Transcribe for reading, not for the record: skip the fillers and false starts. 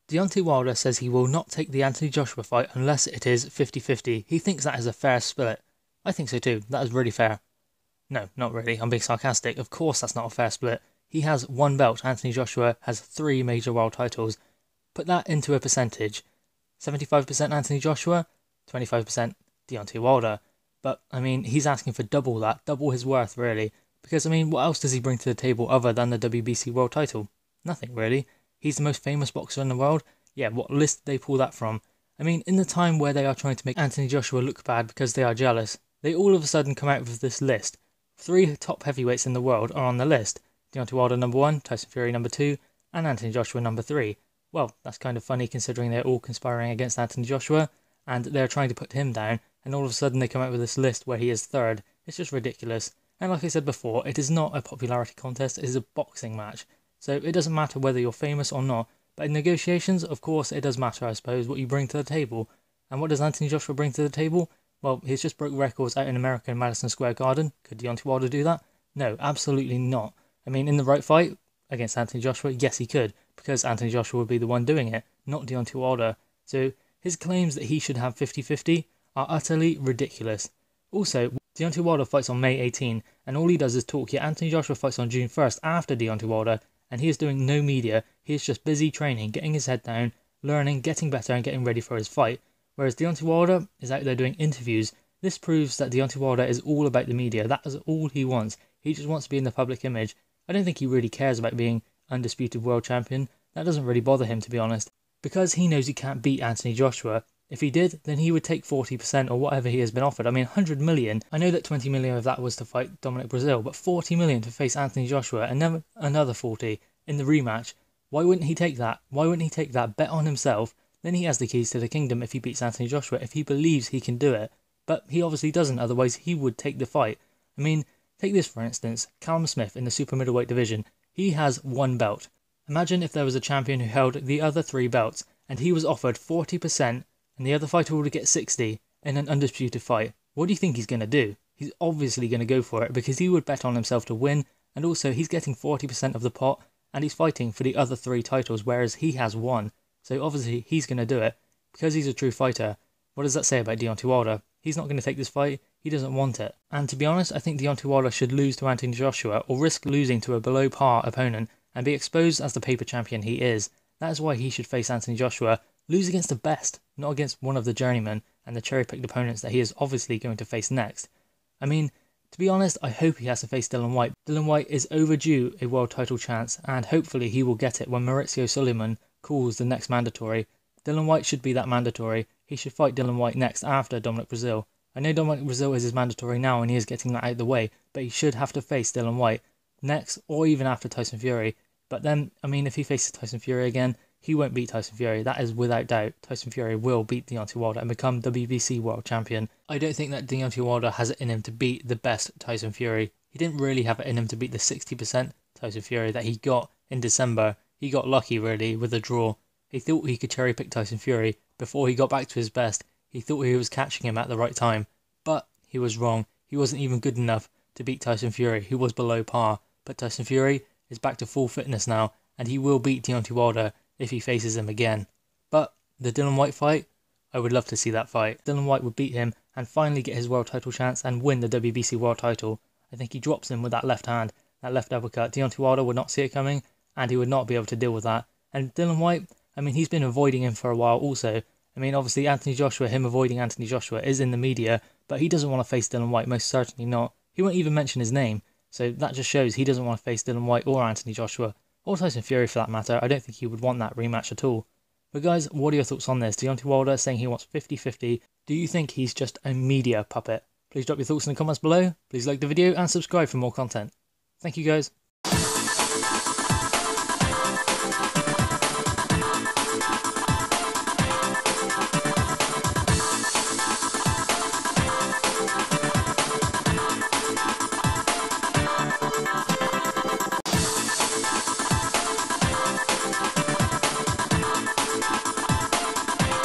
Deontay Wilder says he will not take the Anthony Joshua fight unless it is 50-50. He thinks that is a fair split. I think so too. That is really fair. No, not really. I'm being sarcastic. Of course that's not a fair split. He has one belt. Anthony Joshua has 3 major world titles. Put that into a percentage. 75% Anthony Joshua, 25% Deontay Wilder. But, I mean, he's asking for double that, double his worth, really. Because, I mean, what else does he bring to the table other than the WBC world title? Nothing, really. He's the most famous boxer in the world. Yeah, what list did they pull that from? I mean, in the time where they are trying to make Anthony Joshua look bad because they are jealous, they all of a sudden come out with this list. 3 top heavyweights in the world are on the list. Deontay Wilder number 1, Tyson Fury number 2, and Anthony Joshua number 3. Well, that's kind of funny considering they're all conspiring against Anthony Joshua, and they're trying to put him down, and all of a sudden they come out with this list where he is 3rd. It's just ridiculous. And like I said before, it is not a popularity contest, it is a boxing match. So it doesn't matter whether you're famous or not. But in negotiations, of course, it does matter, I suppose, what you bring to the table. And what does Anthony Joshua bring to the table? Well, he's just broke records out in America in Madison Square Garden. Could Deontay Wilder do that? No, absolutely not. I mean, in the right fight against Anthony Joshua, yes, he could, because Anthony Joshua would be the one doing it, not Deontay Wilder. So his claims that he should have 50-50 are utterly ridiculous. Also, Deontay Wilder fights on May 18, and all he does is talk, yet Anthony Joshua fights on June 1st after Deontay Wilder, and he is doing no media. He is just busy training, getting his head down, learning, getting better, and getting ready for his fight. Whereas Deontay Wilder is out there doing interviews. This proves that Deontay Wilder is all about the media. That is all he wants. He just wants to be in the public image. I don't think he really cares about being undisputed world champion. That doesn't really bother him, to be honest. Because he knows he can't beat Anthony Joshua. If he did, then he would take 40% or whatever he has been offered. I mean, 100 million. I know that 20 million of that was to fight Dominic Breazeale, but 40 million to face Anthony Joshua and then another 40 in the rematch. Why wouldn't he take that? Why wouldn't he take that? Bet on himself. Then he has the keys to the kingdom if he beats Anthony Joshua, if he believes he can do it. But he obviously doesn't, otherwise he would take the fight. I mean, take this for instance, Callum Smith in the super middleweight division. He has 1 belt. Imagine if there was a champion who held the other 3 belts, and he was offered 40%, and the other fighter would get 60 in an undisputed fight. What do you think he's going to do? He's obviously going to go for it, because he would bet on himself to win, and also he's getting 40% of the pot, and he's fighting for the other 3 titles, whereas he has 1. So obviously he's going to do it, because he's a true fighter. What does that say about Deontay Wilder? He's not going to take this fight, he doesn't want it. And to be honest, I think Deontay Wilder should lose to Anthony Joshua, or risk losing to a below par opponent, and be exposed as the paper champion he is. That is why he should face Anthony Joshua, lose against the best, not against one of the journeymen and the cherry-picked opponents that he is obviously going to face next. I mean, to be honest, I hope he has to face Dillian Whyte. Dillian Whyte is overdue a world title chance, and hopefully he will get it when Maurizio Sulaiman calls the next mandatory. Dillian Whyte should be that mandatory. He should fight Dillian Whyte next after Dominic Breazeale. I know Dominic Breazeale is his mandatory now and he is getting that out of the way, but he should have to face Dillian Whyte next or even after Tyson Fury. But then, I mean, if he faces Tyson Fury again, he won't beat Tyson Fury. That is without doubt. Tyson Fury will beat Deontay Wilder and become WBC world champion. I don't think that Deontay Wilder has it in him to beat the best Tyson Fury. He didn't really have it in him to beat the 60% Tyson Fury that he got in December. He got lucky, really, with a draw. He thought he could cherry-pick Tyson Fury before he got back to his best. He thought he was catching him at the right time. But he was wrong. He wasn't even good enough to beat Tyson Fury, who was below par. But Tyson Fury is back to full fitness now, and he will beat Deontay Wilder if he faces him again. But the Dillian Whyte fight, I would love to see that fight. Dillian Whyte would beat him and finally get his world title chance and win the WBC world title. I think he drops him with that left hand, that left uppercut. Deontay Wilder would not see it coming, and he would not be able to deal with that. And Dillian Whyte, I mean, he's been avoiding him for a while also. I mean, obviously Anthony Joshua, him avoiding Anthony Joshua is in the media, but he doesn't want to face Dillian Whyte, most certainly not. He won't even mention his name, so that just shows he doesn't want to face Dillian Whyte or Anthony Joshua, or Tyson Fury for that matter. I don't think he would want that rematch at all. But guys, what are your thoughts on this? Deontay Wilder saying he wants 50-50. Do you think he's just a media puppet? Please drop your thoughts in the comments below. Please like the video and subscribe for more content. Thank you guys.